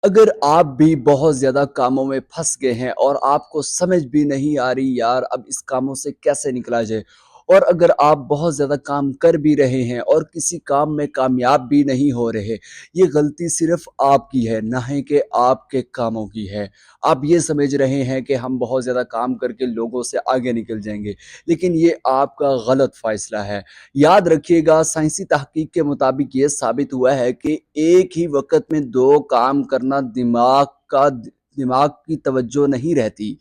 اگر آپ بھی بہت زیادہ کاموں میں پھنس گئے ہیں اور آپ کو سمجھ بھی نہیں آ رہی یار اب اس کاموں سے کیسے نکلا جائے، اور اگر آپ بہت زیادہ کام کر بھی رہے ہیں اور کسی کام میں کامیاب بھی نہیں ہو رہے، یہ غلطی صرف آپ کی ہے، نہ ہے کہ آپ کے کاموں کی ہے۔ آپ یہ سمجھ رہے ہیں کہ ہم بہت زیادہ کام کر کے لوگوں سے آگے نکل جائیں گے، لیکن یہ آپ کا غلط فیصلہ ہے۔ یاد رکھیے گا، سائنسی تحقیق کے مطابق یہ ثابت ہوا ہے کہ ایک ہی وقت میں دو کام کرنا دماغ کی توجہ نہیں رہتی،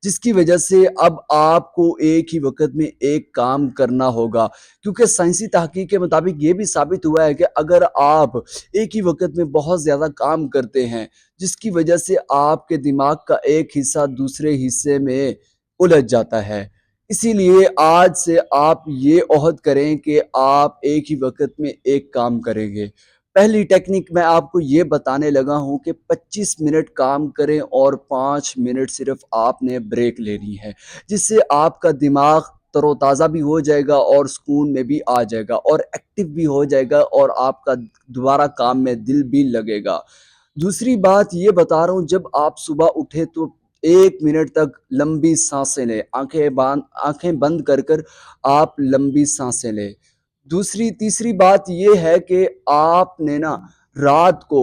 جس کی وجہ سے اب آپ کو ایک ہی وقت میں ایک کام کرنا ہوگا، کیونکہ سائنسی تحقیق کے مطابق یہ بھی ثابت ہوا ہے کہ اگر آپ ایک ہی وقت میں بہت زیادہ کام کرتے ہیں، جس کی وجہ سے آپ کے دماغ کا ایک حصہ دوسرے حصے میں الجھ جاتا ہے۔ اسی لیے آج سے آپ یہ عہد کریں کہ آپ ایک ہی وقت میں ایک کام کریں گے۔ پہلی ٹیکنیک میں آپ کو یہ بتانے لگا ہوں کہ 25 منٹ کام کریں اور 5 منٹ صرف آپ نے بریک لینی ہے، جس سے آپ کا دماغ تر و تازہ بھی ہو جائے گا اور سکون میں بھی آ جائے گا اور ایکٹیو بھی ہو جائے گا اور آپ کا دوبارہ کام میں دل بھی لگے گا۔ دوسری بات یہ بتا رہا ہوں، جب آپ صبح اٹھے تو 1 منٹ تک لمبی سانسیں لیں، آنکھیں بند کر کر آپ لمبی سانسیں لیں۔ تیسری بات یہ ہے کہ آپ نے رات کو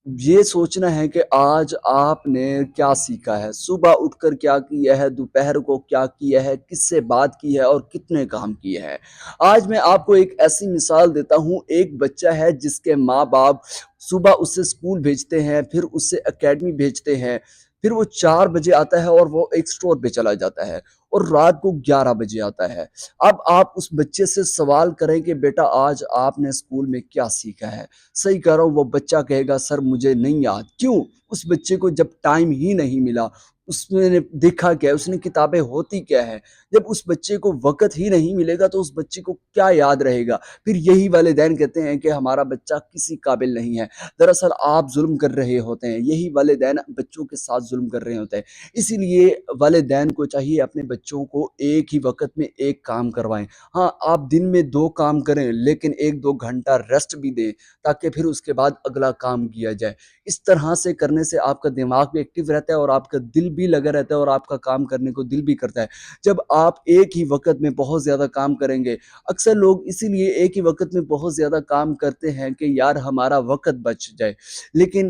یہ سوچنا ہے کہ آج آپ نے کیا سیکھا ہے، صبح اٹھ کر کیا کیا ہے، دوپہر کو کیا کیا ہے، کس سے بات کی ہے اور کتنے کام کیے ہیں۔ آج میں آپ کو ایک ایسی مثال دیتا ہوں، ایک بچہ ہے جس کے ماں باپ صبح اسے اسکول بھیجتے ہیں، پھر اسے اکیڈمی بھیجتے ہیں، پھر وہ 4 بجے آتا ہے اور وہ ایک سٹور پہ چلا جاتا ہے اور رات کو 11 بجے آتا ہے۔ اب آپ اس بچے سے سوال کریں کہ بیٹا آج آپ نے اسکول میں کیا سیکھا ہے؟ صحیح کہہ رہا ہوں، وہ بچہ کہے گا سر مجھے نہیں یاد۔ کیوں؟ اس بچے کو جب ٹائم ہی نہیں ملا، اس نے دیکھا کیا ہے، اس نے کتابیں ہوتی کیا ہے۔ جب اس بچے کو وقت ہی نہیں ملے گا تو اس بچے کو کیا یاد رہے گا؟ پھر یہی والدین کہتے ہیں کہ ہمارا بچہ کسی قابل نہیں ہے۔ دراصل آپ ظلم کر رہے ہوتے ہیں، یہی والدین بچوں کے ساتھ ظلم کر رہے ہوتے ہیں۔ اسی لیے والدین کو چاہیے اپنے بچوں کو ایک ہی وقت میں ایک کام کروائیں۔ ہاں، آپ دن میں 2 کام کریں لیکن 1-2 گھنٹہ ریسٹ بھی دیں، تاکہ پھر اس کے بعد اگلا کام کیا جائے۔ اس طرح سے کرنے سے آپ کا دماغ بھی ایکٹیو رہتا ہے اور آپ کا دل بھی لگا رہتا ہے اور آپ کا کام کرنے کو دل بھی کرتا ہے۔ جب آپ ایک ہی وقت میں بہت زیادہ کام کریں گے، اکثر لوگ اسی لیے ایک ہی وقت میں بہت زیادہ کام کرتے ہیں کہ یار ہمارا وقت بچ جائے، لیکن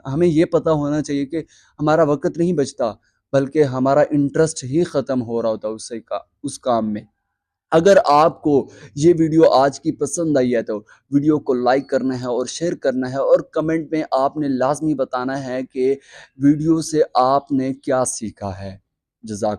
ہمیں یہ پتہ ہونا چاہیے کہ ہمارا وقت نہیں بچتا، بلکہ ہمارا انٹرسٹ ہی ختم ہو رہا ہوتا ہے اس کام میں۔ اگر آپ کو یہ ویڈیو آج کی پسند آئی ہے تو ویڈیو کو لائک کرنا ہے اور شیئر کرنا ہے، اور کمنٹ میں آپ نے لازمی بتانا ہے کہ ویڈیو سے آپ نے کیا سیکھا ہے۔ جزاک